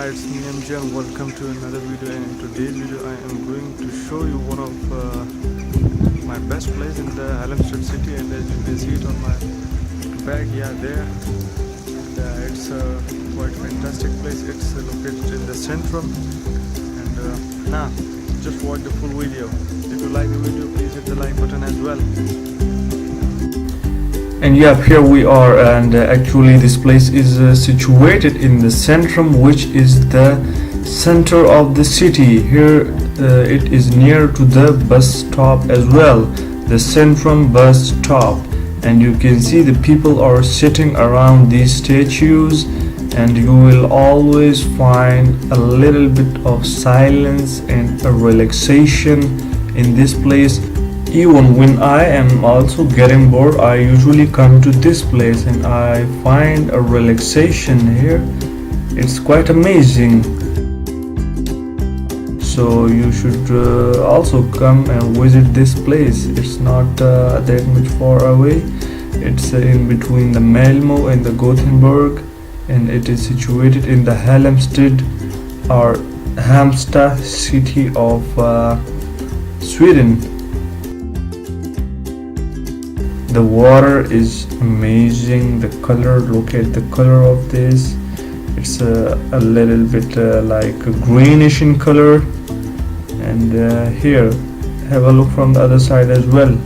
Hi, it's me MJ and welcome to another video. And in today's video I am going to show you one of my best place in the Halmstad city, and as you can see it on my back, yeah, there. And it's a quite fantastic place. It's located in the centrum, and now just watch the full video. If you like the video, please hit the like button as well. And yeah, here we are, and actually this place is situated in the centrum, which is the center of the city. Here it is near to the bus stop as well, the centrum bus stop, and you can see the people are sitting around these statues, and you will always find a little bit of silence and a relaxation in this place. Even when I am also getting bored, I usually come to this place and I find a relaxation here. It's quite amazing. So you should also come and visit this place. It's not that much far away. It's in between the Malmo and the Gothenburg, and it is situated in the Halmstad or Halmstad city of Sweden. The water is amazing. The color, look at the color of this. It's a little bit like a greenish in color. And here, have a look from the other side as well.